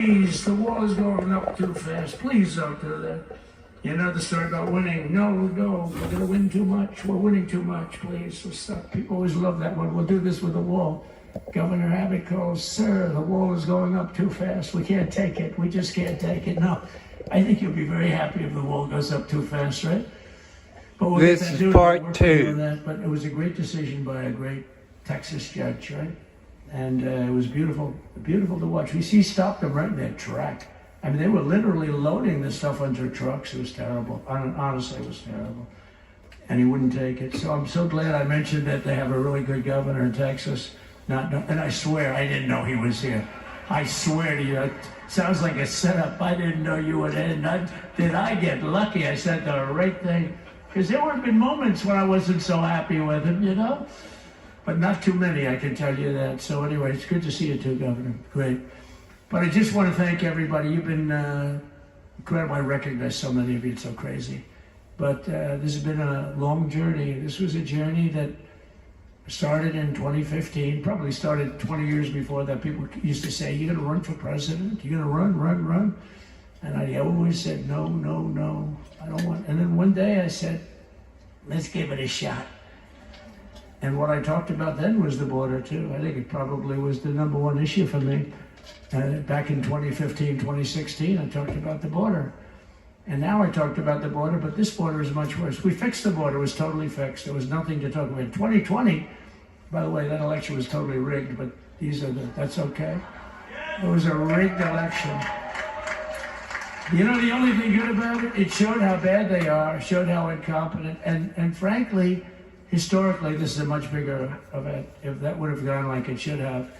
Please, the wall is going up too fast. Please don't do that. You know the story about winning. No, we're going to win too much. We're winning too much. Please, we'll stop. People always love that one. We'll do this with the wall. Governor Abbott calls, sir, the wall is going up too fast. We can't take it. We just can't take it. No, I think you'll be very happy if the wall goes up too fast, right? But we'll this is part two. That, but it was a great decision by a great Texas judge, right? And it was beautiful to watch. He stopped them right in their track. I mean, they were literally loading this stuff onto trucks. It was terrible. Honestly, it was terrible. And he wouldn't take it. So I'm so glad I mentioned that they have a really good governor in Texas. And I swear, I didn't know he was here. I swear to you, it sounds like a setup. I didn't know you would end. Did I get lucky? I said the right thing. Because there would have been moments when I wasn't so happy with him, you know? But not too many, I can tell you that. So anyway, it's good to see you too, Governor. Great. But I just want to thank everybody. You've been incredible. I recognize so many of you. It's so crazy. But this has been a long journey. This was a journey that started in 2015, probably started 20 years before that. People used to say, you're going to run for president? You're going to run? And I always said, no, I don't want. And then one day I said, let's give it a shot. And what I talked about then was the border too. I think it probably was the number one issue for me. Back in 2015, 2016, I talked about the border. And now I talked about the border, but this border is much worse. We fixed the border, it was totally fixed. There was nothing to talk about. 2020, by the way, that election was totally rigged, but that's okay. It was a rigged election. You know the only thing good about it? It showed how bad they are, showed how incompetent, and frankly, historically, this is a much bigger event. If that would have gone like it should have.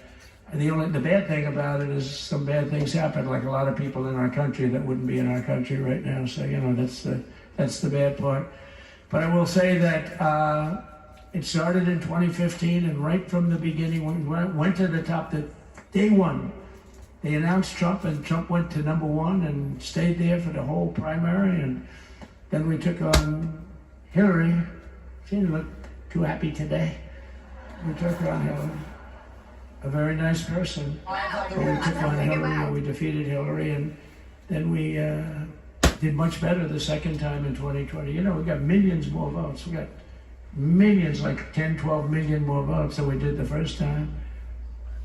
The bad thing about it is some bad things happen, like a lot of people in our country that wouldn't be in our country right now. So, you know, that's the bad part. But I will say that it started in 2015, and right from the beginning, we went to the top. Day one, they announced Trump, and Trump went to number one and stayed there for the whole primary. And then we took on Hillary. She didn't look too happy today. We took her on Hillary. A very nice person. But we took on Hillary, and we defeated Hillary, and then we did much better the second time in 2020. You know, we got millions more votes. We got millions, like 10, 12 million more votes than we did the first time.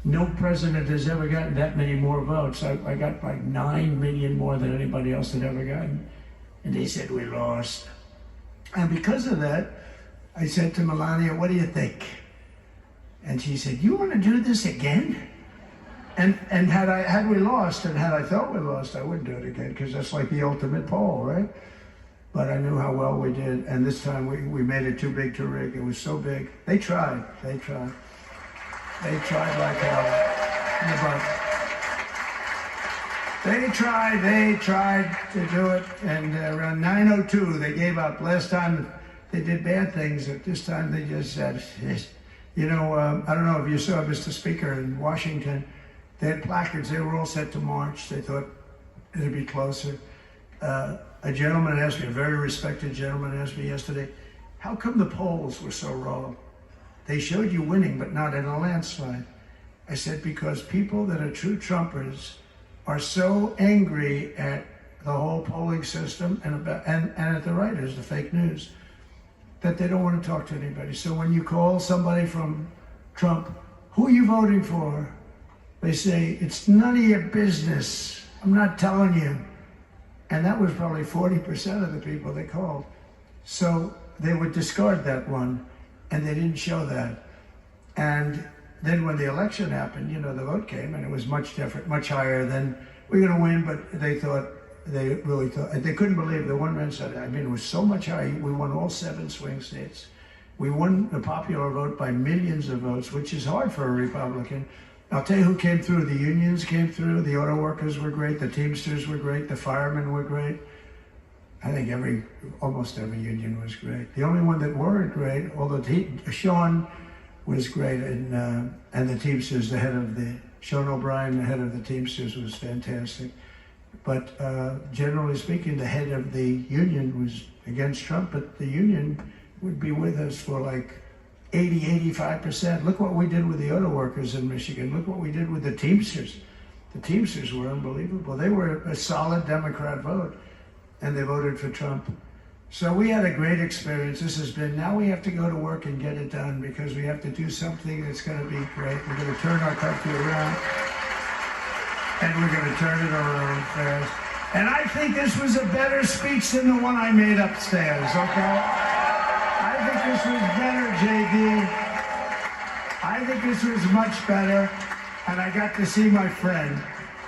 No president has ever gotten that many more votes. I got like 9 million more than anybody else had ever gotten. And they said we lost. And because of that, I said to Melania, what do you think? And she said, you want to do this again? And had we lost, and had I thought we lost, I wouldn't do it again, because that's like the ultimate poll, right? But I knew how well we did, and this time we made it too big to rig. It was so big. They tried like hell. They tried to do it, and around 9:02 they gave up. Last time they did bad things, but this time they just said, you know, I don't know if you saw Mr. Speaker in Washington, they had placards, they were all set to march. They thought it'd be closer. A gentleman asked me, a very respected gentleman asked me yesterday, how come the polls were so wrong? They showed you winning, but not in a landslide. I said, because people that are true Trumpers are so angry at the whole polling system and at the writers, the fake news, that they don't want to talk to anybody. So when you call somebody from Trump, who are you voting for? They say, it's none of your business. I'm not telling you. And that was probably 40% of the people they called. So they would discard that one, and they didn't show that. And then when the election happened, you know, the vote came, and it was much different, much higher than, we're going to win, but they really thought, they couldn't believe the one man said, I mean, it was so much higher. We won all 7 swing states. We won the popular vote by millions of votes, which is hard for a Republican. I'll tell you who came through. The unions came through. The auto workers were great. The Teamsters were great. The firemen were great. I think almost every union was great. The only one that weren't great, although Sean was great, and the Teamsters, Sean O'Brien, the head of the Teamsters, was fantastic. But generally speaking, the head of the union was against Trump, but the union would be with us for like 80, 85%. Look what we did with the auto workers in Michigan. Look what we did with the Teamsters. The Teamsters were unbelievable. They were a solid Democrat vote, and they voted for Trump. So we had a great experience. This has been, now we have to go to work and get it done because we have to do something that's going to be great. We're going to turn our country around, and we're going to turn it around fast. And I think this was a better speech than the one I made upstairs, okay? I think this was better, JD. I think this was much better, and I got to see my friend.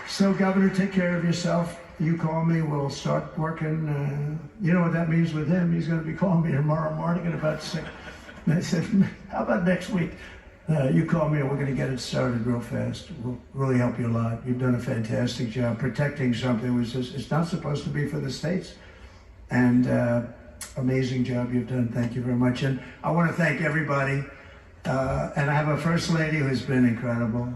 So, Governor, take care of yourself. You call me, we'll start working. You know what that means with him? He's going to be calling me tomorrow morning at about 6. And I said, how about next week? You call me and we're going to get it started real fast. We'll really help you a lot. You've done a fantastic job protecting something which is, it's not supposed to be for the states. And amazing job you've done. Thank you very much. And I want to thank everybody. And I have a First Lady who's been incredible.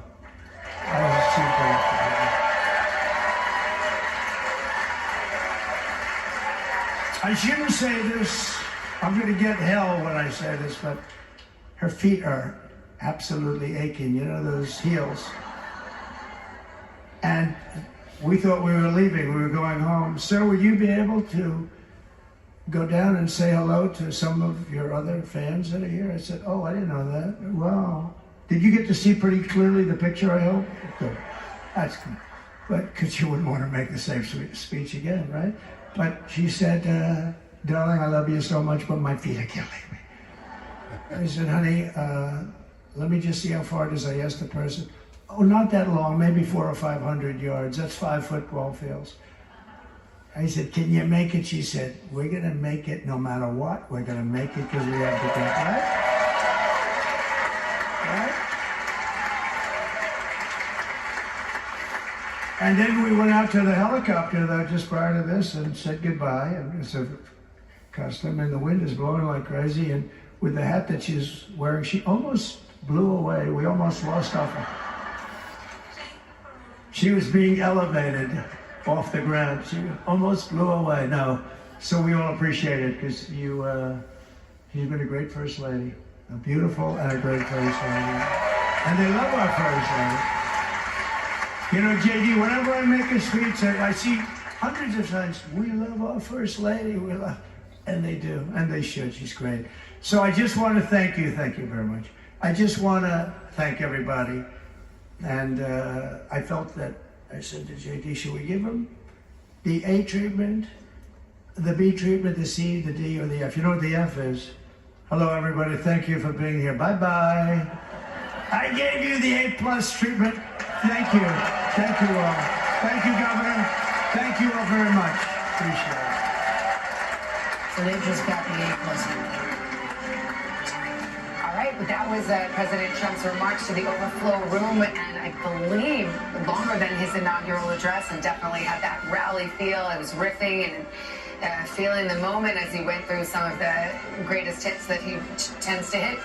I shouldn't say this. I'm going to get hell when I say this, but her feet are absolutely aching. You know, those heels. And we thought we were leaving. We were going home. Sir, would you be able to go down and say hello to some of your other fans that are here? I said, oh, I didn't know that. Wow. Did you get to see pretty clearly the picture, I hope? Good. That's good. But because you wouldn't want to make the same speech again, right? But she said, darling, I love you so much, but my feet are killing me. I said, honey, let me just see how far it is. I asked the person. Oh, not that long, maybe 400 or 500 yards. That's 5 football fields. I said, can you make it? She said, we're going to make it no matter what. We're going to make it because we have to get right. Right? And then we went out to the helicopter though, just prior to this and said goodbye. And it's a custom, and the wind is blowing like crazy. And with the hat that she's wearing, she almost blew away. We almost lost her. She was being elevated off the ground. She almost blew away. No, so we all appreciate it because you've been a great First Lady, a beautiful and a great First Lady, and they love our First Lady. You know, JD, whenever I make a speech, I see hundreds of times, we love our First Lady, we love, and they do, and they should. She's great. So I just want to thank you very much. I just want to thank everybody, and I felt that. I said to JD, should we give him the A treatment, the B treatment, the C, the D, or the F? You know what the F is? Hello, everybody. Thank you for being here. Bye-bye. I gave you the A+ treatment. Thank you. Thank you all. Thank you, Governor. Thank you all very much. Appreciate it. So they just got the A+ treatment. All right, but that was President Trump's remarks to the overflow room, and I believe longer than his inaugural address, and definitely had that rally feel. I was riffing and feeling the moment as he went through some of the greatest hits that he tends to hit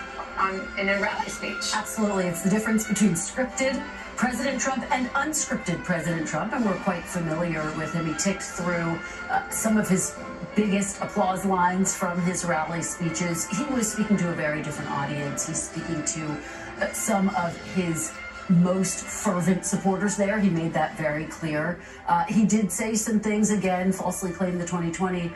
in a rally speech. Absolutely. It's the difference between scripted President Trump and unscripted President Trump, and we're quite familiar with him. He ticked through some of his biggest applause lines from his rally speeches. He was speaking to a very different audience. He's speaking to some of his most fervent supporters there. He made that very clear. He did say some things, again, falsely claimed the 2020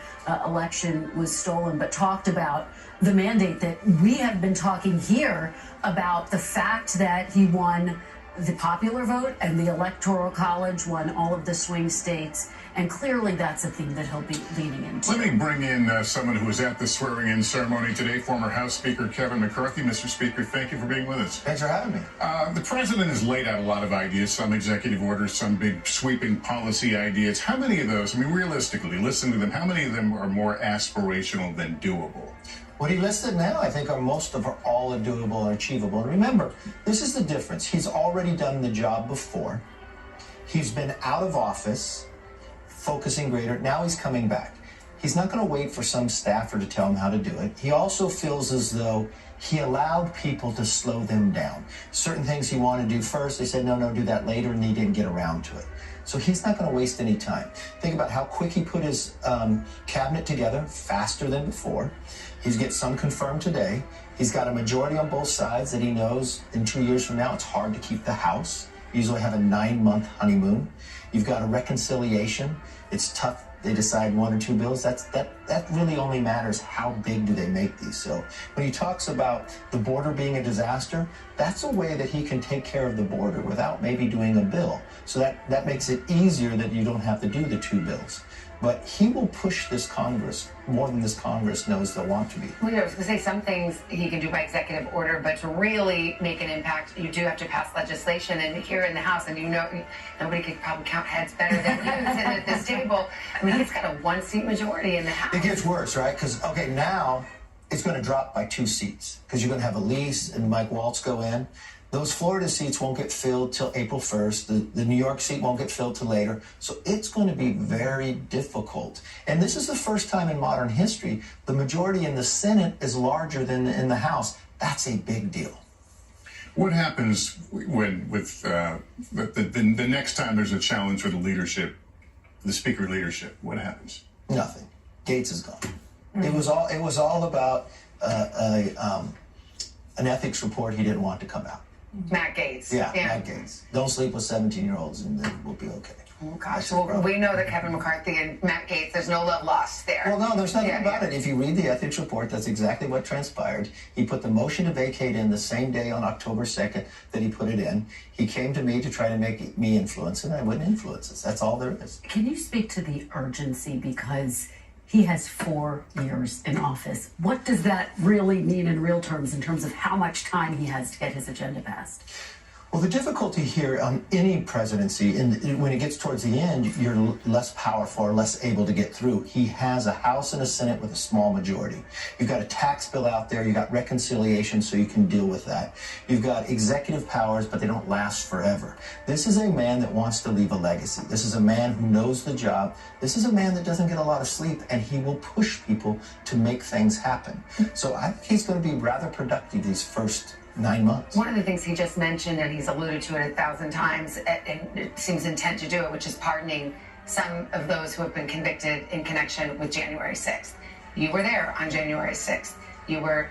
election was stolen, but talked about the mandate that we have been talking here about, the fact that he won the popular vote and the Electoral College, won all of the swing states. And clearly that's a theme that he'll be leaning into. Let me bring in someone who was at the swearing-in ceremony today, former House Speaker Kevin McCarthy. Mr. Speaker, thank you for being with us. Thanks for having me. The president has laid out a lot of ideas, some executive orders, some big sweeping policy ideas. How many of those, I mean, realistically, listen to them, how many of them are more aspirational than doable? What he listed now, I think, are most of all are doable and achievable. And remember, this is the difference. He's already done the job before. He's been out of office, focusing greater. Now he's coming back. He's not going to wait for some staffer to tell him how to do it. He also feels as though he allowed people to slow them down. Certain things he wanted to do first, they said, no, do that later, and he didn't get around to it. So he's not going to waste any time. Think about how quick he put his cabinet together, faster than before. He's get some confirmed today. He's got a majority on both sides that he knows in 2 years from now it's hard to keep the House. usually have a 9-month honeymoon. You've got a reconciliation. It's tough. They decide 1 or 2 bills. That really only matters how big do they make these. So when he talks about the border being a disaster, that's a way that he can take care of the border without maybe doing a bill. So that makes it easier that you don't have to do the 2 bills. But he will push this Congress more than this Congress knows they'll want to be. Well, I was going to say some things he can do by executive order, but to really make an impact, you do have to pass legislation. And here in the House, and you know, nobody could probably count heads better than you sitting at this table. I mean, he's got a 1-seat majority in the House. It gets worse, right? Because, okay, now it's going to drop by 2 seats because you're going to have Elise and Mike Waltz go in. Those Florida seats won't get filled till April 1st. The New York seat won't get filled till later. So it's going to be very difficult. And this is the first time in modern history the majority in the Senate is larger than in the House. That's a big deal. What happens when, with the next time there's a challenge for the leadership, the Speaker leadership? What happens? Nothing. Gates is gone. It was all about an ethics report he didn't want to come out. Matt Gaetz. Yeah, Matt Gaetz. Don't sleep with 17-year-olds and then we'll be okay. Oh, gosh. Well, we know that Kevin McCarthy and Matt Gaetz, there's no love lost there. Well, no, there's nothing about it. If you read the ethics report, that's exactly what transpired. He put the motion to vacate in the same day on October 2nd that he put it in. He came to me to try to make me influence it, and I wouldn't influence it. That's all there is. Can you speak to the urgency? Because he has 4 years in office. What does that really mean in real terms in terms of how much time he has to get his agenda passed? Well, the difficulty here on any presidency, when it gets towards the end, you're less powerful or less able to get through. He has a House and a Senate with a small majority. You've got a tax bill out there. You've got reconciliation, so you can deal with that. You've got executive powers, but they don't last forever. This is a man that wants to leave a legacy. This is a man who knows the job. This is a man that doesn't get a lot of sleep, and he will push people to make things happen. So I think he's going to be rather productive these first 9 months. One of the things he just mentioned, and he's alluded to it 1,000 times, and it seems intent to do it, which is pardoning some of those who have been convicted in connection with January 6th. You were there on January 6th. You were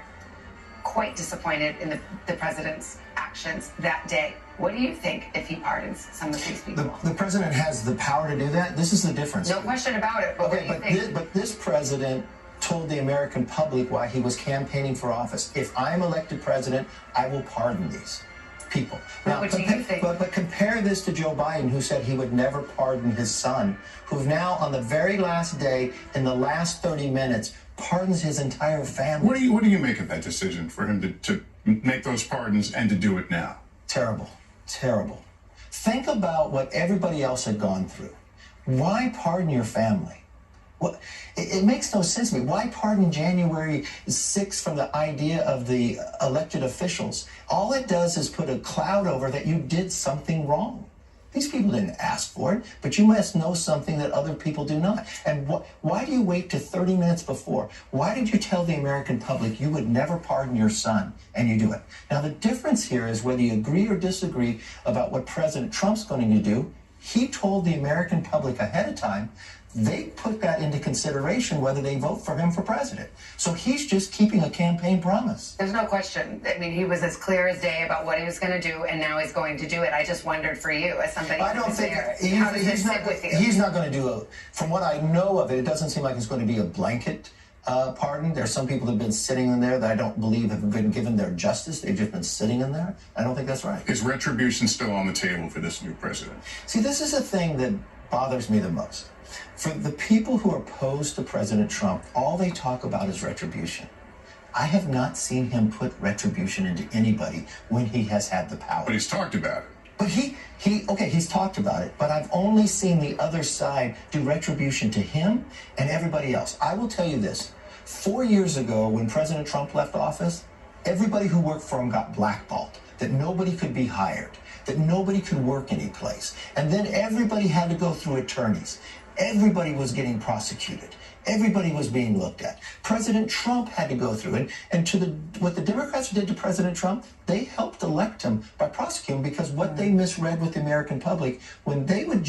quite disappointed in the president's actions that day. What do you think if he pardons some of these people? The president has the power to do that. This is the difference. No question about it, but okay, what do you think? But this president told the American public why he was campaigning for office. If I'm elected president, I will pardon these people. Now, what do you think? But compare this to Joe Biden, who said he would never pardon his son, who now, on the very last day, in the last 30 minutes, pardons his entire family. What do you make of that decision for him to make those pardons and to do it now? Terrible. Terrible. Think about what everybody else had gone through. Why pardon your family? Well, it makes no sense to me. Why pardon January 6th from the idea of the elected officials? All it does is put a cloud over that you did something wrong. These people didn't ask for it, but you must know something that other people do not. And why do you wait to 30 minutes before? Why did you tell the American public you would never pardon your son, and you do it? Now, the difference here is whether you agree or disagree about what President Trump's going to do. He told the American public ahead of time. They put that into consideration whether they vote for him for president. So he's just keeping a campaign promise. There's no question. I mean, he was as clear as day about what he was going to do, and now he's going to do it. I just wondered for you, as somebody I don't think there, how does this sit with you? He's not going to do a, from what I know of it, it doesn't seem like it's going to be a blanket pardon. There's some people that have been sitting in there that I don't believe have been given their justice. They've just been sitting in there. I don't think that's right. Is retribution still on the table for this new president? See, this is the thing that bothers me the most. For the people who are opposed to President Trump, all they talk about is retribution. I have not seen him put retribution into anybody when he has had the power. But he's talked about it. But he's talked about it, but I've only seen the other side do retribution to him and everybody else. I will tell you this. 4 years ago, when President Trump left office, everybody who worked for him got blackballed, that nobody could be hired, that nobody could work any place. And then everybody had to go through attorneys. Everybody was getting prosecuted. Everybody was being looked at. President Trump had to go through it. And what the Democrats did to President Trump, they helped elect him by prosecuting him, because what they misread with the American public, when they would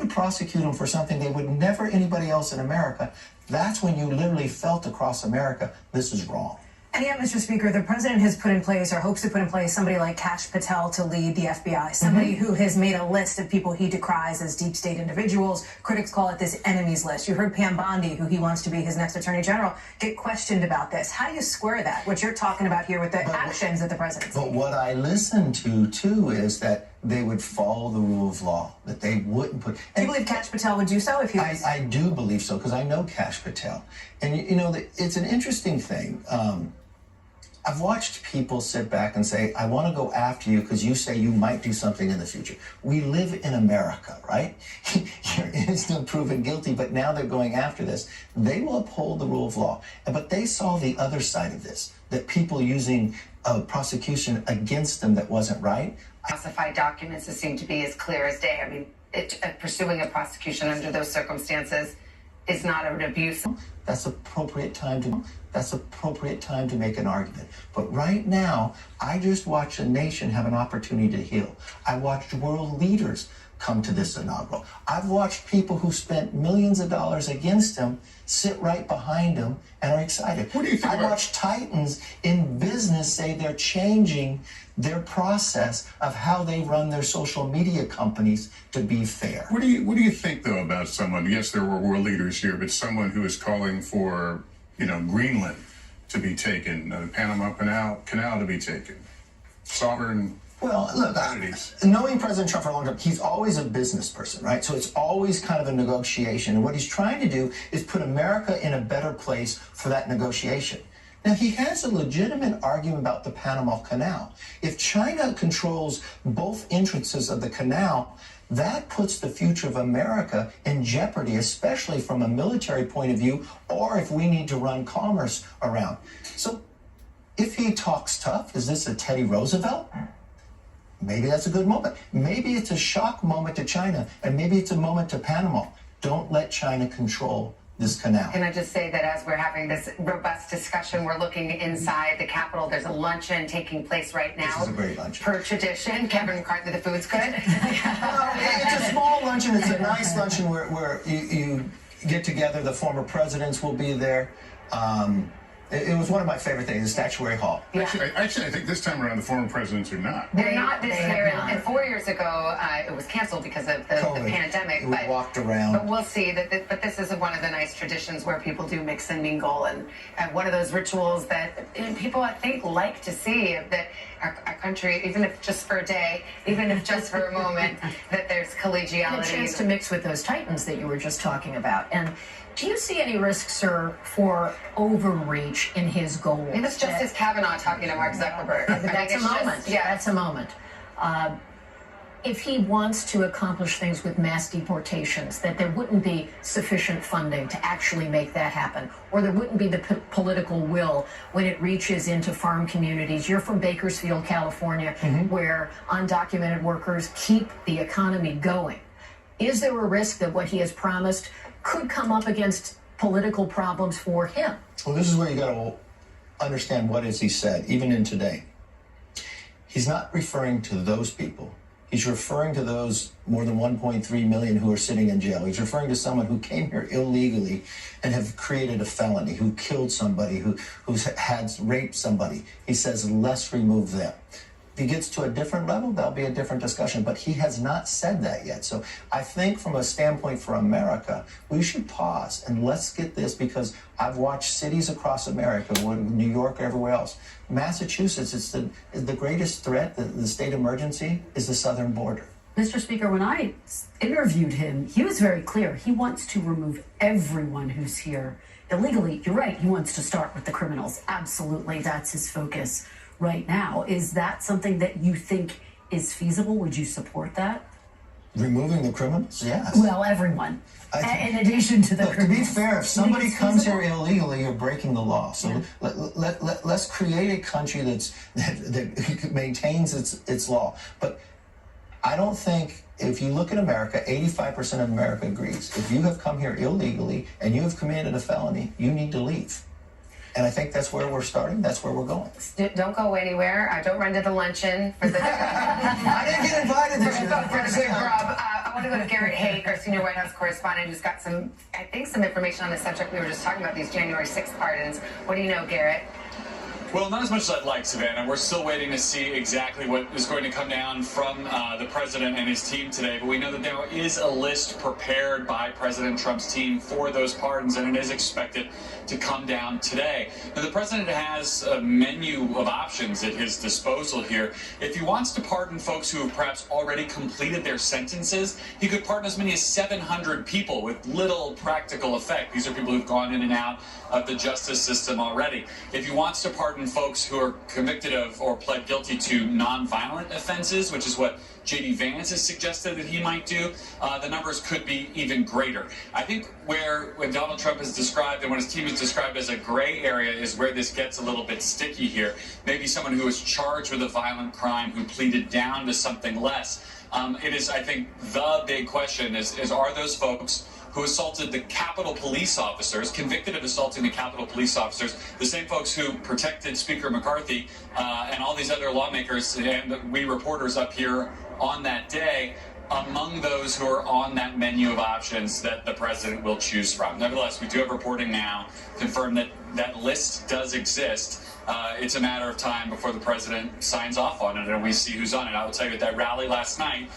prosecute him for something they would never anybody else in America, that's when you literally felt across America, this is wrong. And yet, Mr. Speaker, the president has put in place, or hopes to put in place, somebody like Kash Patel to lead the FBI, somebody who has made a list of people he decries as deep state individuals. Critics call it this enemies list. You heard Pam Bondi, who he wants to be his next attorney general, get questioned about this. How do you square that, what you're talking about here with the actions that the president's But what I listen to, too, is that they would follow the rule of law, that they wouldn't put... Do you believe Kash Patel would do so if he was... I do believe so, because I know Kash Patel. And, you know, it's an interesting thing. I've watched people sit back and say, I want to go after you because you say you might do something in the future. We live in America, right? You're innocent, proven guilty, but now they're going after this. They will uphold the rule of law. But they saw the other side of this, that people using prosecution against them that wasn't right. Classified documents seem to be as clear as day. I mean, pursuing a prosecution under those circumstances is not an abuse. That's appropriate time to make an argument. But right now, I just watched a nation have an opportunity to heal. I watched world leaders come to this inaugural. I've watched people who spent millions of dollars against him sit right behind him and are excited. What do you think I watched titans in business say they're changing their process of how they run their social media companies to be fair. What do you think, though, about someone? Yes, there were world leaders here, but someone who is calling for, Greenland to be taken, the Panama Canal to be taken, sovereign. Well, look, knowing President Trump for a long time, he's always a business person, right? So it's always kind of a negotiation. And what he's trying to do is put America in a better place for that negotiation. Now, he has a legitimate argument about the Panama Canal. If China controls both entrances of the canal, that puts the future of America in jeopardy, especially from a military point of view, or if we need to run commerce around. So if he talks tough, is this a Teddy Roosevelt? Maybe that's a good moment. Maybe it's a shock moment to China, and maybe it's a moment to Panama. Don't let China control this canal. Can I just say that as we're having this robust discussion, we're looking inside the Capitol. There's a luncheon taking place right now. This is a great luncheon. Per tradition. Kevin McCarthy, the food's good. It's a small luncheon. It's a nice luncheon where you get together. The former presidents will be there. It was one of my favorite things, the Statuary Hall. Yeah. Actually, I think this time around the former presidents are not. They're not this year. And 4 years ago, it was canceled because of the pandemic. We walked around. But we'll see. But this is one of the nice traditions where people do mix and mingle. And one of those rituals that people, I think, like to see, that our country, even if just for a day, even if just for a moment, that there's collegiality. And a chance to mix with those titans that you were just talking about. And do you see any risk, sir, for overreach in his goals? It was Justice Kavanaugh talking to Mark Zuckerberg. That's a moment. That's a moment. If he wants to accomplish things with mass deportations, that there wouldn't be sufficient funding to actually make that happen, or there wouldn't be the political will when it reaches into farm communities. You're from Bakersfield, California, where undocumented workers keep the economy going. Is there a risk that what he has promised could come up against political problems for him? Well, this is where you got to understand what is he said, even in today. He's not referring to those people. He's referring to those more than 1.3 million who are sitting in jail. He's referring to someone who came here illegally and have created a felony, who killed somebody, who's had raped somebody. He says, let's remove them. If he gets to a different level, there'll be a different discussion, but he has not said that yet. So I think from a standpoint for America, we should pause and let's get this, because I've watched cities across America, New York, everywhere else. Massachusetts, it's the greatest threat, the state emergency is the southern border. Mr. Speaker, when I interviewed him, he was very clear. He wants to remove everyone who's here illegally. You're right, he wants to start with the criminals. Absolutely, that's his focus right now. Is that something that you think is feasible? Would you support that? Removing the criminals? Yes. Well, everyone. In addition to the criminals. To be fair, if somebody comes here illegally, you're breaking the law. So let's create a country that maintains its law. But I don't think, if you look at America, 85% of America agrees. If you have come here illegally and you have committed a felony, you need to leave. And I think that's where we're starting. That's where we're going. Don't go anywhere. Don't run to the luncheon for the. I didn't get invited this year. I want to go to Garrett Haake, our senior White House correspondent, who's got some information on the subject. We were just talking about these January 6th pardons. What do you know, Garrett? Well, not as much as I'd like, Savannah. We're still waiting to see exactly what is going to come down from the president and his team today. But we know that there is a list prepared by President Trump's team for those pardons, and it is expected to come down today. Now, the president has a menu of options at his disposal here. If he wants to pardon folks who have perhaps already completed their sentences, he could pardon as many as 700 people with little practical effect. These are people who've gone in and out of the justice system already. If he wants to pardon folks who are convicted of or pled guilty to nonviolent offenses, which is what J.D. Vance has suggested that he might do, the numbers could be even greater. I think when Donald Trump has described and when his team has described as a gray area is where this gets a little bit sticky here. Maybe someone who was charged with a violent crime who pleaded down to something less. It is, I think, the big question is are those folks who assaulted the Capitol police officers, convicted of assaulting the Capitol police officers, the same folks who protected Speaker McCarthy and all these other lawmakers and we reporters up here on that day, among those who are on that menu of options that the president will choose from. Nevertheless, we do have reporting now confirmed that that list does exist. It's a matter of time before the president signs off on it and we see who's on it. I will tell you at that rally last night,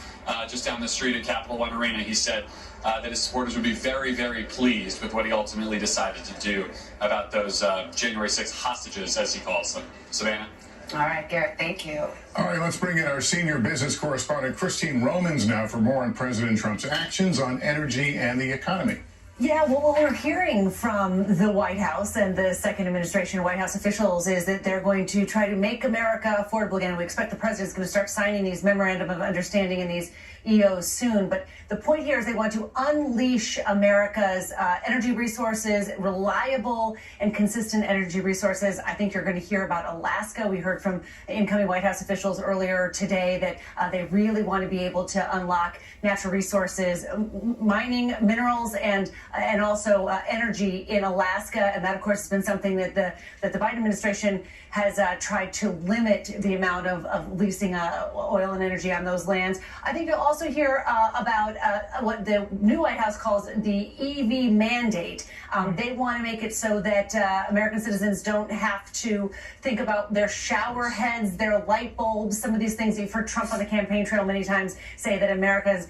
just down the street at Capital One Arena, he said that his supporters would be very, very pleased with what he ultimately decided to do about those January 6th hostages, as he calls them. Savannah? All right, Garrett, thank you. All right, let's bring in our senior business correspondent, Christine Romans, now for more on President Trump's actions on energy and the economy. Yeah, well, what we're hearing from the White House and the second administration White House officials is that they're going to try to make America affordable again. We expect the president's going to start signing these memorandum of understanding and these EOs soon. But the point here is they want to unleash America's energy resources, reliable and consistent energy resources. I think you're going to hear about Alaska. We heard from incoming White House officials earlier today that they really want to be able to unlock natural resources, mining, minerals, and also energy in Alaska. And that, of course, has been something that the Biden administration has tried to limit the amount of leasing oil and energy on those lands. I think you'll also hear about what the new White House calls the EV mandate. They want to make it so that American citizens don't have to think about their shower heads, their light bulbs, some of these things you've heard Trump on the campaign trail many times say that Americans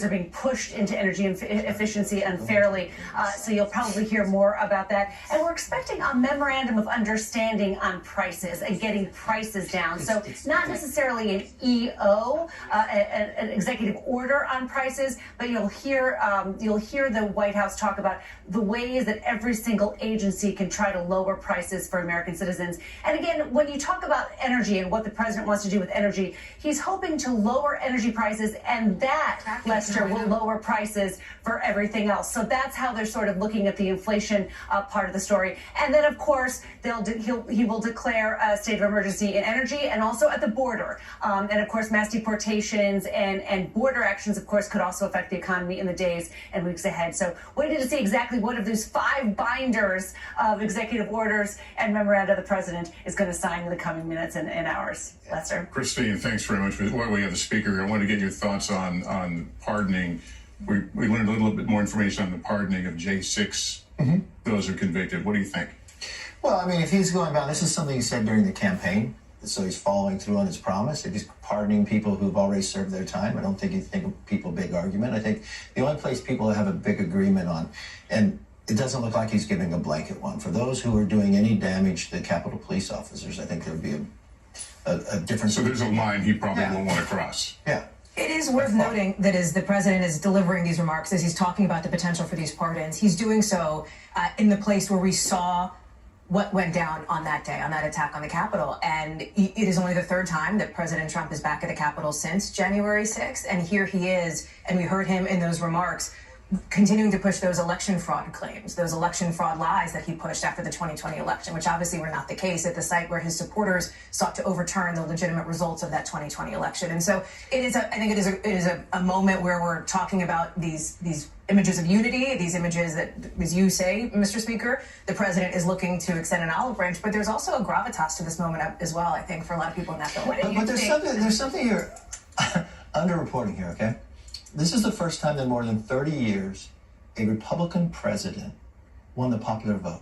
are being pushed into energy efficiency unfairly. So you'll probably hear more about that. And we're expecting a memorandum of understanding on prices and getting prices down. So not necessarily an EO, an executive order on prices, but you'll hear the White House talk about the ways that every single agency can try to lower prices for American citizens. And again, when you talk about energy and what the president wants to do with energy, he's hoping to lower energy prices, and that, Lester, will lower prices for everything else. So that's how they're sort of looking at the inflation part of the story. And then, of course, he will declare a state of emergency in energy and also at the border. And, of course, mass deportations and border actions, of course, could also affect the economy in the days and weeks ahead. So waiting to see exactly what of these 5 binders of executive orders and memoranda the president is going to sign in the coming minutes and hours. Lester. Christine, thanks very much. While we have the speaker, I want to get your thoughts on pardoning. We learned a little bit more information on the pardoning of J6. Those are convicted. What do you think? Well, I mean, if he's going about, this is something he said during the campaign, so he's following through on his promise. If he's pardoning people who've already served their time, I don't think he'd think of people big argument. I think the only place people have a big agreement on, and it doesn't look like he's giving a blanket one. For those who are doing any damage to the Capitol police officers, I think there'd be a difference. So there's a line he probably won't want to cross. Yeah. It is worth noting that as the president is delivering these remarks, as he's talking about the potential for these pardons, he's doing so in the place where we saw what went down on that day, on that attack on the Capitol. And it is only the 3rd time that President Trump is back at the Capitol since January 6th. And here he is, and we heard him in those remarks, continuing to push those election fraud claims, those election fraud lies that he pushed after the 2020 election, which obviously were not the case at the site where his supporters sought to overturn the legitimate results of that 2020 election. And so I think it is a moment where we're talking about these images of unity, these images that, as you say, Mr. Speaker, the president is looking to extend an olive branch, but there's also a gravitas to this moment as well, I think, for a lot of people in that building. But there's something you're underreporting here, okay? This is the first time in more than 30 years a Republican president won the popular vote.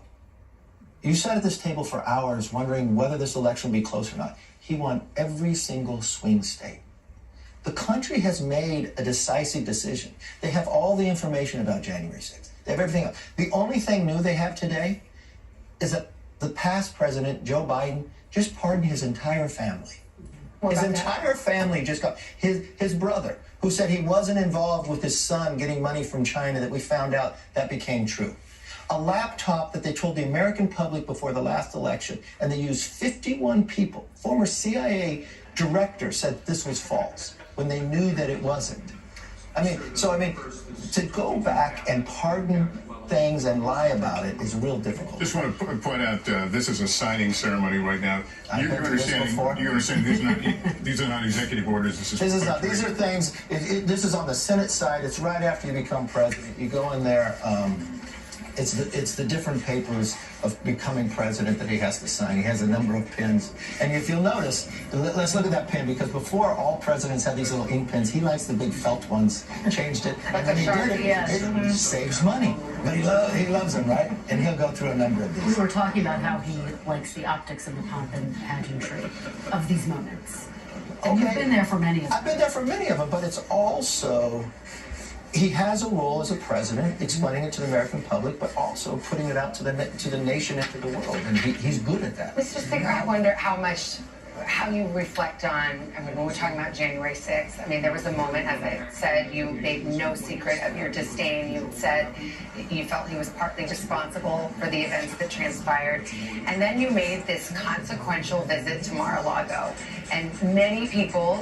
You sat at this table for hours wondering whether this election will be close or not. He won every single swing state. The country has made a decisive decision. They have all the information about January 6th. They have everything else. The only thing new they have today is that the past president, Joe Biden, just pardoned his entire family. His entire family just got, his brother, who said he wasn't involved with his son getting money from China, that we found out that became true. A laptop that they told the American public before the last election, and they used 51 people, former CIA directors said this was false, when they knew that it wasn't. To go back and pardon things and lie about it is real difficult. Just want to point out, this is a signing ceremony right now. You understand these are not executive orders. These are things, this is on the Senate side. It's right after you become president. You go in there, it's the different papers of becoming president that he has to sign. He has a number of pins. And if you'll notice, let's look at that pin, because before all presidents had these little ink pens. He likes the big felt ones, changed it. And when he did it, it saves money. But he loves them, right? And he'll go through a number of these. We were talking about how he likes the optics and the pomp and pageantry of these moments. And you've been there for many of them. I've been there for many of them, but it's also, he has a role as a president, explaining it to the American public, but also putting it out to the nation and to the world, and he's good at that. Mr. Speaker, I wonder how you reflect on, when we're talking about January 6th, there was a moment, as I said, you made no secret of your disdain. You said you felt he was partly responsible for the events that transpired. And then you made this consequential visit to Mar-a-Lago. And many people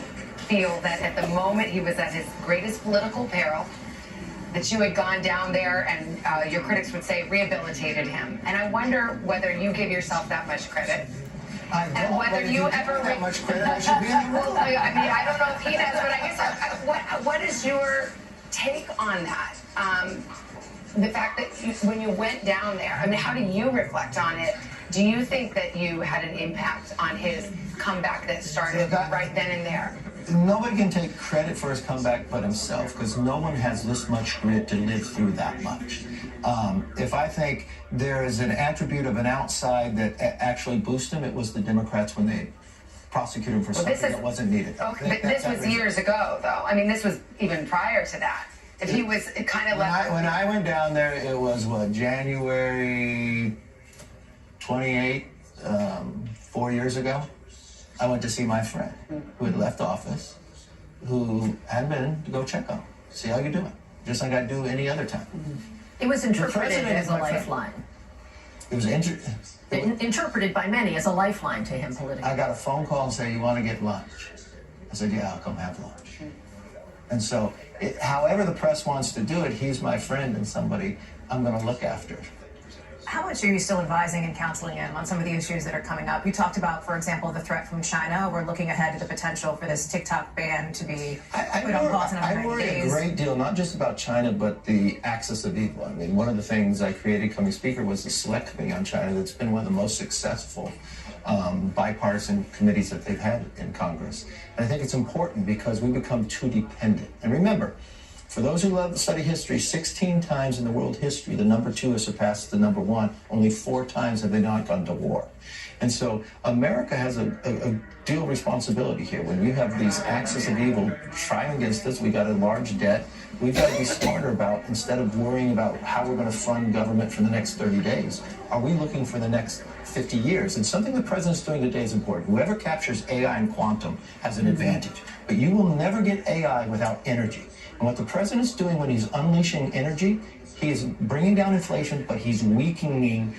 feel that at the moment he was at his greatest political peril, that you had gone down there and your critics would say rehabilitated him. And I wonder whether you give yourself that much credit. I don't. And whether you ever that much credit, I should be in the room. I don't know if he does, but I guess what is your take on that? The fact that when you went down there, how do you reflect on it? Do you think that you had an impact on his comeback that started right then and there? Nobody can take credit for his comeback but himself, because no one has this much grit to live through that much. If I think there is an attribute of an outside that actually boosted him, it was the Democrats when they prosecuted him for something that wasn't needed. Okay, but this was years ago, though. This was even prior to that. That he was kind of left. When I went down there, it was January 28th, 4 years ago. I went to see my friend who had left office, who had been to go check on him, see how you're doing, just like I do any other time. It was interpreted as a lifeline. It was interpreted by many as a lifeline to him politically. I got a phone call and said, "You want to get lunch?" I said, "Yeah, I'll come have lunch." And so, however the press wants to do it, he's my friend and somebody I'm going to look after. How much are you still advising and counseling him on some of the issues that are coming up? You talked about, for example, the threat from China. We're looking ahead to the potential for this TikTok ban to be put on pause in another 90 days. I worry a great deal, not just about China, but the axis of evil. One of the things I created coming speaker was the Select Committee on China that's been one of the most successful bipartisan committees that they've had in Congress. And I think it's important because we become too dependent. And remember, for those who love to study history, 16 times in the world history, the number 2 has surpassed the number 1. Only 4 times have they not gone to war. And so America has a dual responsibility here. When you have these axis of evil trying against us, we got a large debt. We've got to be smarter about, instead of worrying about how we're going to fund government for the next 30 days, are we looking for the next 50 years? And something the president's doing today is important. Whoever captures AI and quantum has an advantage. But you will never get AI without energy. And what the president's doing when he's unleashing energy, he is bringing down inflation, but he's weakening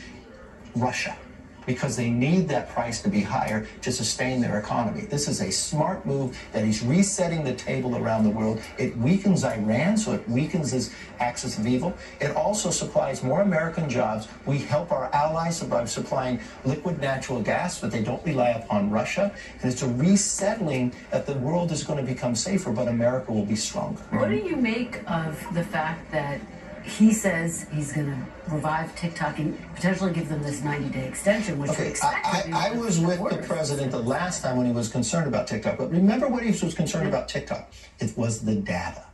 Russia, because they need that price to be higher to sustain their economy. This is a smart move that he's resetting the table around the world. It weakens Iran, so it weakens his axis of evil. It also supplies more American jobs. We help our allies by supplying liquid natural gas, but they don't rely upon Russia. And it's a resettling that the world is going to become safer, but America will be stronger. What do you make of the fact that he says he's going to revive TikTok and potentially give them this 90-day extension, which we expect to be I was with the president the last time when he was concerned about TikTok. But remember what he was concerned about TikTok? It was the data.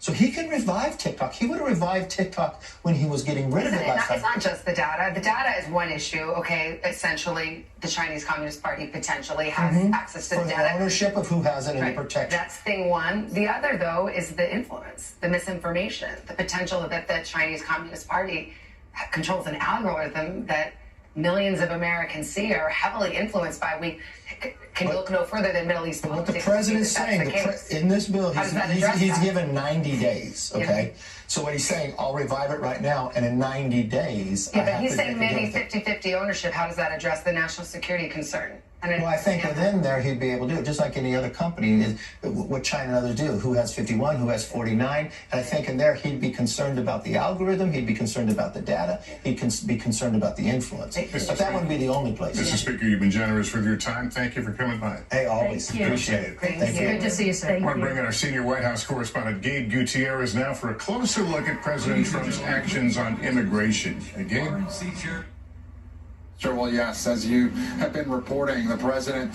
So he can revive TikTok. He would have revived TikTok when he was getting rid of it last time. It's not just the data. The data is one issue. Okay, essentially, the Chinese Communist Party potentially has access to For the the data. ownership of who has it and the protection. That's thing one. The other, though, is the influence, the misinformation, the potential that the Chinese Communist Party controls an algorithm that millions of Americans see are heavily influenced by. We can look no further than Middle East What the politics. president's That's saying, the case. in this bill, How does that address he's that? given 90 days, okay? So what he's saying, I'll revive it right now, and in 90 days, I Yeah, but have he's to saying get maybe rid of it. 50-50 ownership. How does that address the national security concern? Well, I think within there he'd be able to do it, just like any other company, is what China and others do. Who has 51, who has 49? And I think in there he'd be concerned about the algorithm, he'd be concerned about the data, he'd be concerned about the influence. But that wouldn't be the only place. Mr. Speaker, you've been generous with your time. Thank you for coming by. Hey, always. Thank you. Appreciate it. Thank you. Good to see you, sir. I want to bring in our senior White House correspondent, Gabe Gutierrez, now for a closer look at President Trump's actions on immigration. Gabe? Sure. Well, yes, as you have been reporting, the president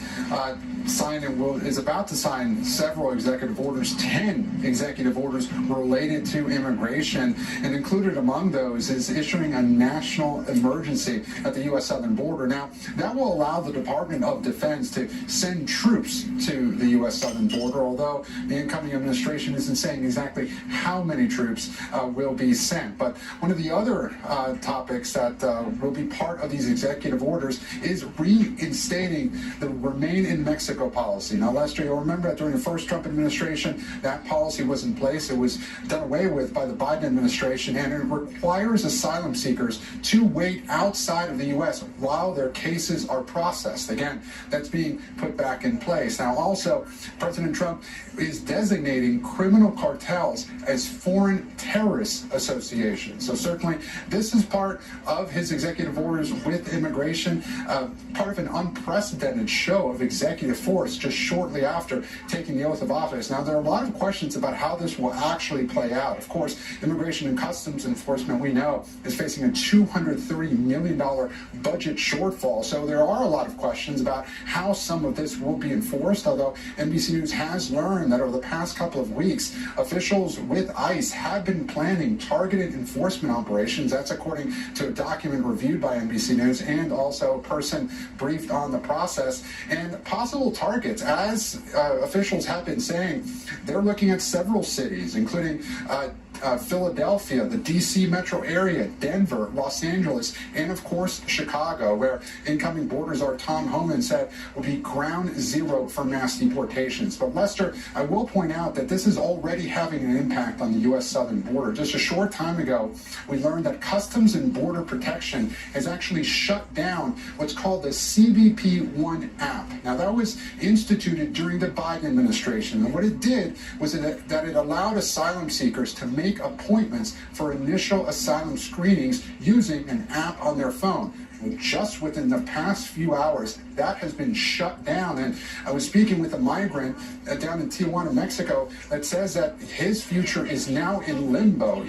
signed and is about to sign several executive orders, 10 executive orders related to immigration, and included among those is issuing a national emergency at the U.S. southern border. Now, that will allow the Department of Defense to send troops to the U.S. southern border, although the incoming administration isn't saying exactly how many troops will be sent. But one of the other topics that will be part of these executive orders is reinstating the Remain in Mexico policy. Now, Lester, you'll remember that during the first Trump administration, that policy was in place. It was done away with by the Biden administration, and it requires asylum seekers to wait outside of the U.S. while their cases are processed. Again, that's being put back in place. Now, also, President Trump is designating criminal cartels as foreign terrorist associations. So certainly, this is part of his executive orders with immigration, part of an unprecedented show of executive force just shortly after taking the oath of office. Now, there are a lot of questions about how this will actually play out. Of course, Immigration and Customs Enforcement, we know, is facing a $203 million budget shortfall. So there are a lot of questions about how some of this will be enforced, although NBC News has learned that over the past couple of weeks, officials with ICE have been planning targeted enforcement operations. That's according to a document reviewed by NBC News and also a person briefed on the process. And possible targets, as officials have been saying, they're looking at several cities, including Philadelphia, the D.C. metro area, Denver, Los Angeles, and of course Chicago, where incoming border czar Tom Homan said will be ground zero for mass deportations. But Lester, I will point out that this is already having an impact on the U.S. southern border. Just a short time ago, we learned that Customs and Border Protection has actually shut down what's called the CBP One app. Now, that was instituted during the Biden administration, and what it did was that it allowed asylum seekers to make appointments for initial asylum screenings using an app on their phone. And just within the past few hours, that has been shut down. And I was speaking with a migrant down in Tijuana, Mexico, that says that his future is now in limbo.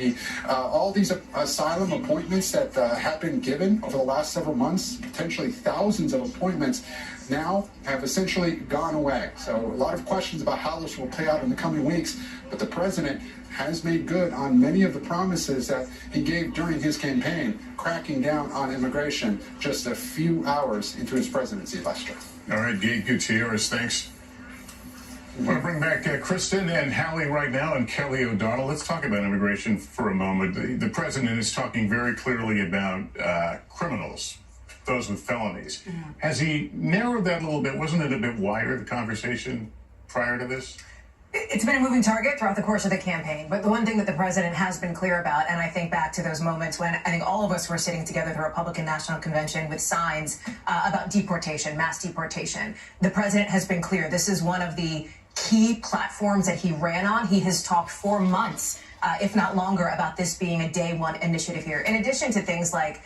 All these asylum appointments that have been given over the last several months, potentially thousands of appointments, now have essentially gone away. So a lot of questions about how this will play out in the coming weeks, but the president has made good on many of the promises that he gave during his campaign, cracking down on immigration just a few hours into his presidency, Lester. All right, Gabe Gutierrez, thanks. I want to bring back Kristen and Hallie right now and Kelly O'Donnell. Let's talk about immigration for a moment. The president is talking very clearly about criminals, those with felonies. Has he narrowed that a little bit? Wasn't it a bit wider, the conversation prior to this? It's been a moving target throughout the course of the campaign, but the one thing that the president has been clear about, and I think back to those moments when I think all of us were sitting together at the Republican National Convention with signs about deportation, mass deportation. The president has been clear. This is one of the key platforms that he ran on. He has talked for months, if not longer, about this being a day one initiative here. In addition to things like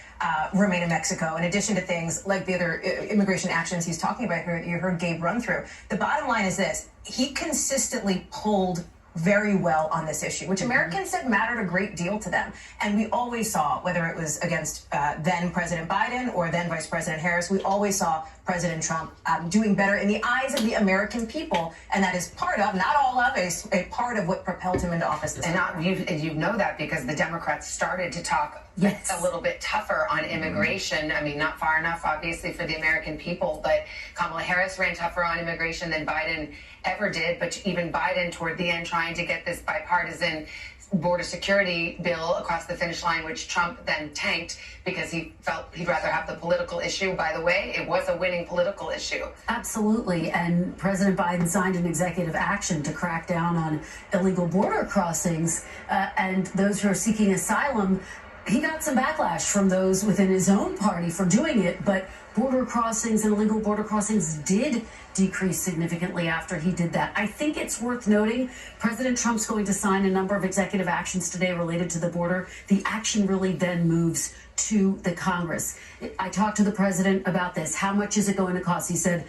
Remain in Mexico, in addition to things like the other immigration actions he's talking about here, you heard Gabe run through. The bottom line is this: he consistently pulled very well on this issue, which Americans said mattered a great deal to them. And we always saw, whether it was against then President Biden or then Vice President Harris, we always saw President Trump doing better in the eyes of the American people. And that is part of, not all of, a part of what propelled him into office this time. You know that because the Democrats started to talk a little bit tougher on immigration. I mean, not far enough, obviously, for the American people, but Kamala Harris ran tougher on immigration than Biden ever did. But even Biden, toward the end, trying to get this bipartisan border security bill across the finish line, which Trump then tanked because he felt he'd rather have the political issue. By the way, it was a winning political issue. Absolutely. And President Biden signed an executive action to crack down on illegal border crossings and those who are seeking asylum. He got some backlash from those within his own party for doing it, but border crossings and illegal border crossings did decrease significantly after he did that. I think it's worth noting President Trump's going to sign a number of executive actions today related to the border. The action really then moves to the Congress. I talked to the president about this. How much is it going to cost? He said,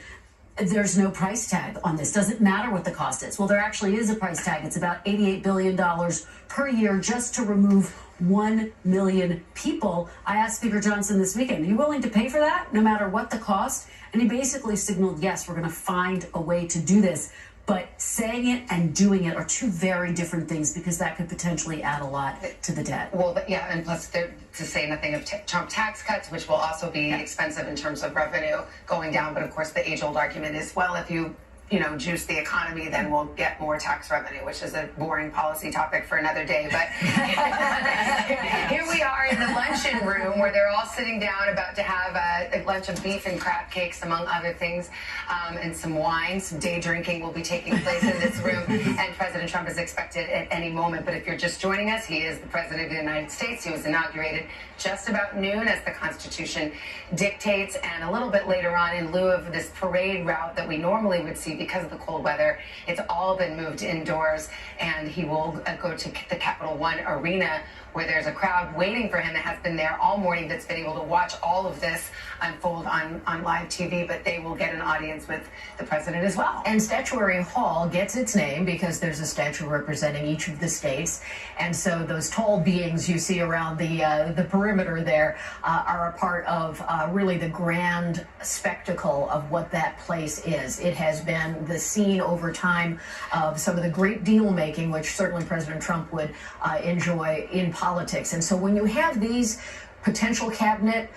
there's no price tag on this. Doesn't matter what the cost is. Well, there actually is a price tag. It's about $88 billion per year just to remove 1 million people. I asked Speaker Johnson this weekend, are you willing to pay for that no matter what the cost? And he basically signaled, yes, we're going to find a way to do this. But saying it and doing it are two very different things because that could potentially add a lot to the debt. Well, but yeah, and plus to say nothing of Trump tax cuts, which will also be expensive in terms of revenue going down. But of course, the age-old argument is, well, if you juice the economy, then we'll get more tax revenue, which is a boring policy topic for another day. But here we are in the luncheon room where they're all sitting down about to have a lunch of beef and crab cakes, among other things, and some wine. Some day drinking will be taking place in this room, and President Trump is expected at any moment. But if you're just joining us, he is the President of the United States. He was inaugurated just about noon, as the Constitution dictates, and a little bit later on, in lieu of this parade route that we normally would see because of the cold weather, it's all been moved indoors, and he will go to the Capital One Arena, where there's a crowd waiting for him that has been there all morning, that's been able to watch all of this unfold on live TV, but they will get an audience with the president as well. And Statuary Hall gets its name because there's a statue representing each of the states, and so those tall beings you see around the perimeter there are a part of really the grand spectacle of what that place is. It has been the scene over time of some of the great deal making, which certainly President Trump would enjoy in politics. And so when you have these potential cabinet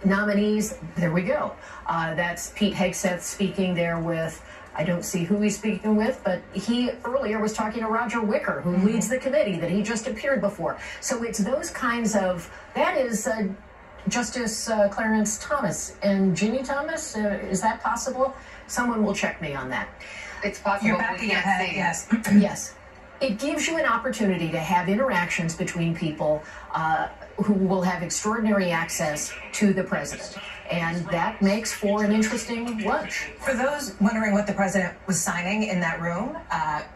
nominees, there we go. That's Pete Hegseth speaking there with, I don't see who he's speaking with, but he earlier was talking to Roger Wicker, who leads the committee that he just appeared before. So it's those kinds of, that is Justice Clarence Thomas and Ginny Thomas. Is that possible? Someone will check me on that. It's possible. You're back in your head, yes. Yes. It gives you an opportunity to have interactions between people who will have extraordinary access to the president. And that makes for an interesting lunch. For those wondering what the president was signing in that room,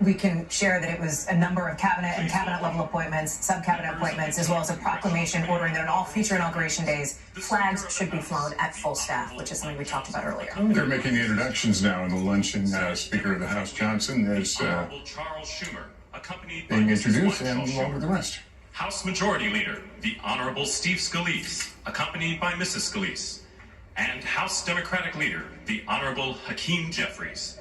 we can share that it was a number of cabinet and cabinet-level appointments, sub-cabinet appointments, as well as a proclamation ordering that on all future inauguration days, flags should be flown at full staff, which is something we talked about earlier. They're making the introductions now in the luncheon. Speaker of the House Johnson is Charles Schumer, accompanied by being Mrs. introduced, White, and along with the rest. House Majority Leader, the Honorable Steve Scalise, accompanied by Mrs. Scalise, and House Democratic Leader, the Honorable Hakeem Jeffries.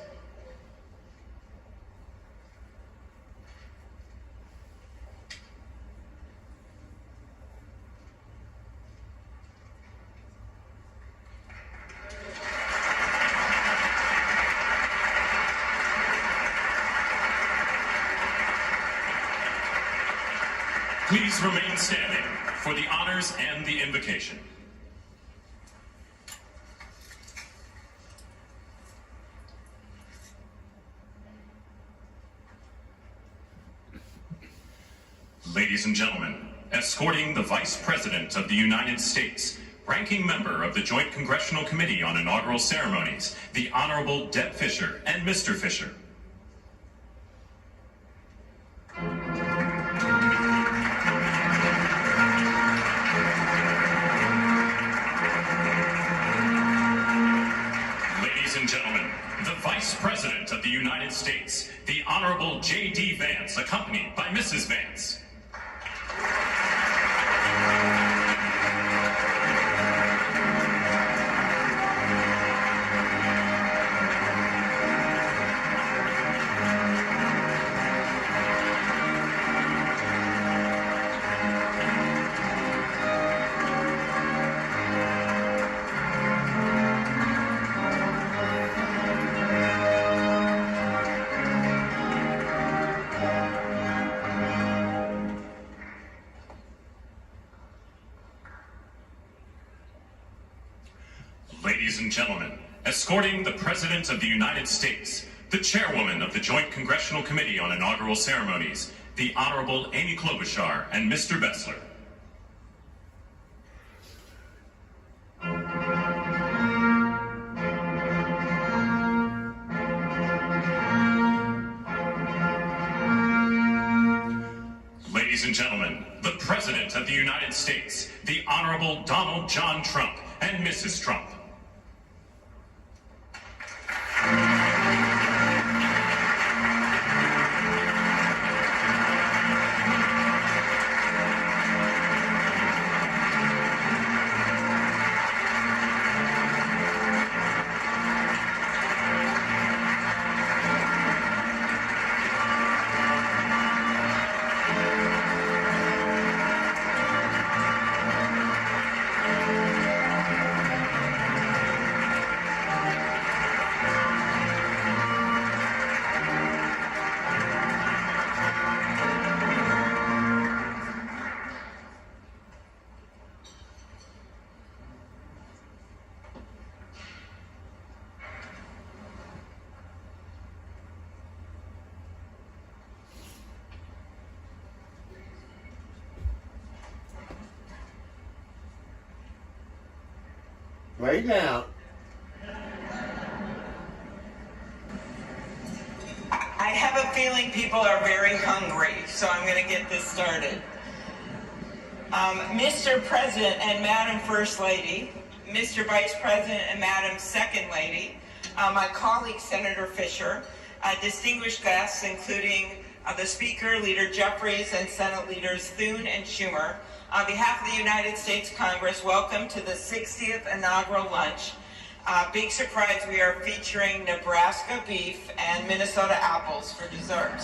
Please remain standing for the honors and the invocation. Ladies and gentlemen, escorting the Vice President of the United States, ranking member of the Joint Congressional Committee on Inaugural Ceremonies, the Honorable Deb Fischer and Mr. Fischer. Ladies and gentlemen, the Vice President of the United States, the Honorable J.D. Vance, accompanied by Mrs. Vance. Ladies and gentlemen, escorting the President of the United States, the Chairwoman of the Joint Congressional Committee on Inaugural Ceremonies, the Honorable Amy Klobuchar and Mr. Bessler. Ladies and gentlemen, the President of the United States, the Honorable Donald John Trump and Mrs. Trump. Lay down. I have a feeling people are very hungry, so I'm going to get this started. Mr. President and Madam First Lady, Mr. Vice President and Madam Second Lady, my colleague Senator Fisher, distinguished guests including the Speaker, Leader Jeffries, and Senate Leaders Thune and Schumer. On behalf of the United States Congress, welcome to the 60th inaugural lunch. Big surprise, we are featuring Nebraska beef and Minnesota apples for dessert.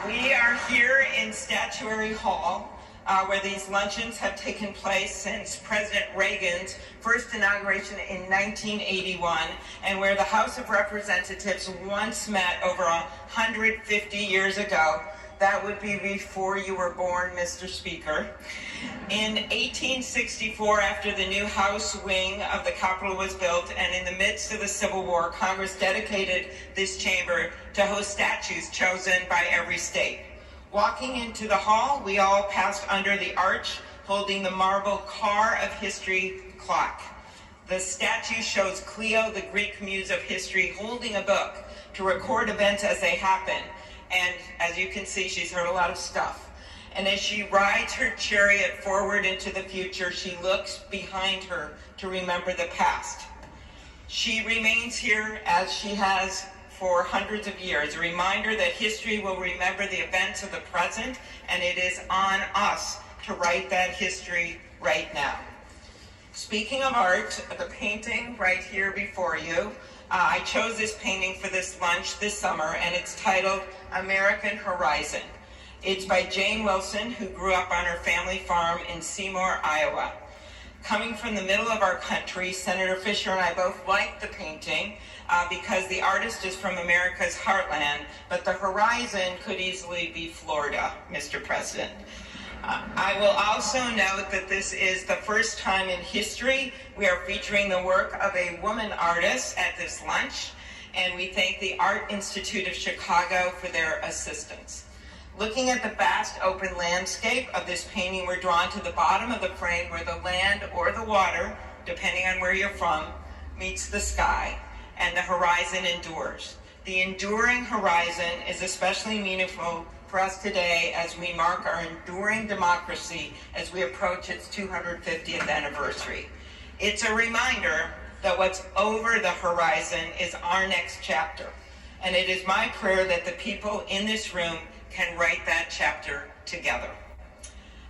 We are here in Statuary Hall, where these luncheons have taken place since President Reagan's first inauguration in 1981, and where the House of Representatives once met over 150 years ago. That would be before you were born, Mr. Speaker. In 1864, after the new House wing of the Capitol was built, and in the midst of the Civil War, Congress dedicated this chamber to host statues chosen by every state. Walking into the hall, we all passed under the arch, holding the marble Car of History clock. The statue shows Clio, the Greek muse of history, holding a book to record events as they happen. And as you can see, she's heard a lot of stuff. And as she rides her chariot forward into the future, she looks behind her to remember the past. She remains here as she has for hundreds of years, a reminder that history will remember the events of the present, and it is on us to write that history right now. Speaking of art, the painting right here before you, I chose this painting for this lunch this summer, and it's titled American Horizon. It's by Jane Wilson, who grew up on her family farm in Seymour, Iowa. Coming from the middle of our country, Senator Fisher and I both liked the painting because the artist is from America's heartland, but the horizon could easily be Florida, Mr. President. I will also note that this is the first time in history we are featuring the work of a woman artist at this lunch, and we thank the Art Institute of Chicago for their assistance. Looking at the vast open landscape of this painting, we're drawn to the bottom of the frame where the land or the water, depending on where you're from, meets the sky, and the horizon endures. The enduring horizon is especially meaningful for us today as we mark our enduring democracy as we approach its 250th anniversary. It's a reminder that what's over the horizon is our next chapter, And it is my prayer that the people in this room can write that chapter together.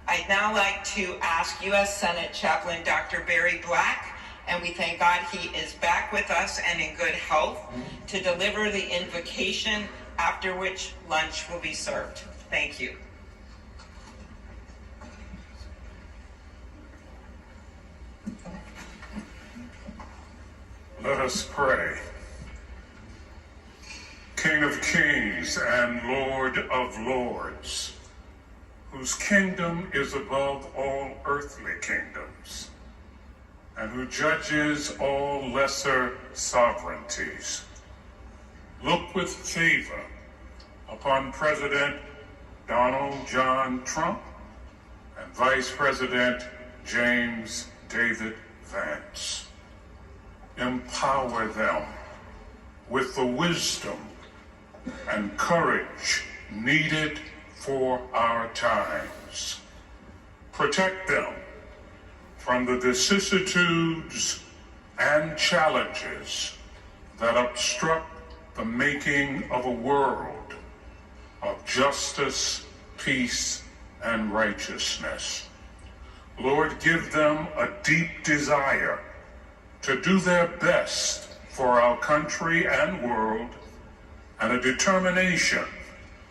I'd now like to ask U.S. Senate Chaplain Dr. Barry Black, and we thank God he is back with us and in good health, to deliver the invocation, after which lunch will be served. Thank you. Let us pray. King of kings and Lord of lords, whose kingdom is above all earthly kingdoms, and who judges all lesser sovereignties, look with favor upon President Donald John Trump and Vice President James David Vance. Empower them with the wisdom and courage needed for our times. Protect them from the vicissitudes and challenges that obstruct the making of a world of justice, peace, and righteousness. Lord, give them a deep desire to do their best for our country and world, and a determination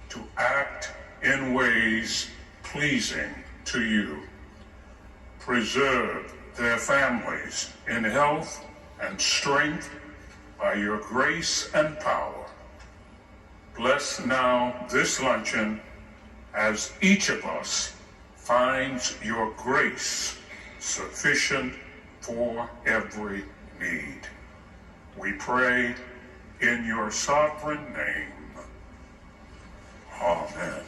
to act in ways pleasing to you. Preserve their families in health and strength by your grace and power. Bless now this luncheon as each of us finds your grace sufficient for every need. We pray in your sovereign name. Amen.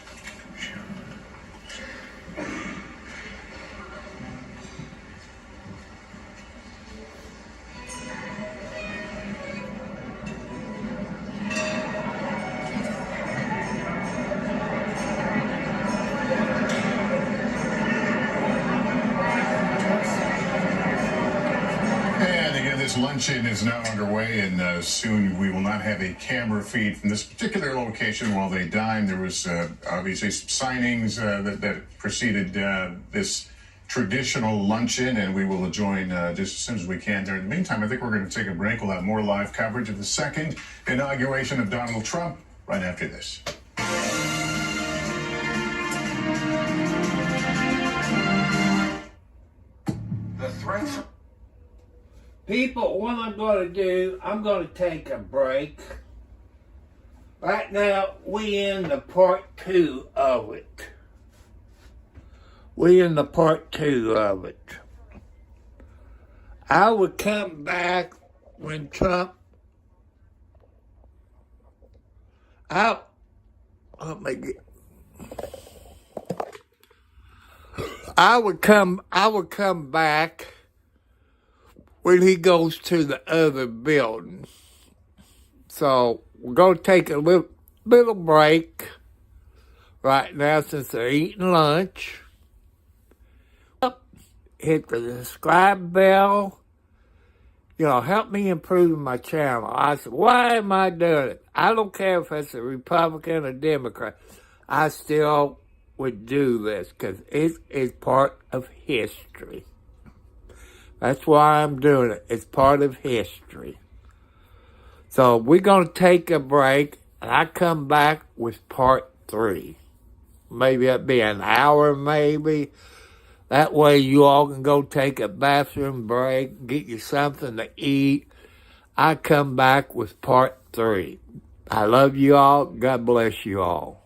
This luncheon is now underway, and soon we will not have a camera feed from this particular location while they dine. There was obviously some signings that preceded this traditional luncheon, and we will join just as soon as we can there. In the meantime, I think we're going to take a break. We'll have more live coverage of the second inauguration of Donald Trump right after this. The threats. People, what I'm going to do, I'm going to take a break. Right now, we in the part 2 of it. I would come back when Trump... I would come back when he goes to the other building. So we're going to take a little break right now since they're eating lunch. Hit the subscribe bell. Help me improve my channel. I said, why am I doing it? I don't care if it's a Republican or Democrat. I still would do this because it is part of history. That's why I'm doing it. It's part of history. So we're going to take a break, and I come back with part 3. Maybe it'll be an hour, maybe. That way you all can go take a bathroom break, get you something to eat. I come back with part 3. I love you all. God bless you all.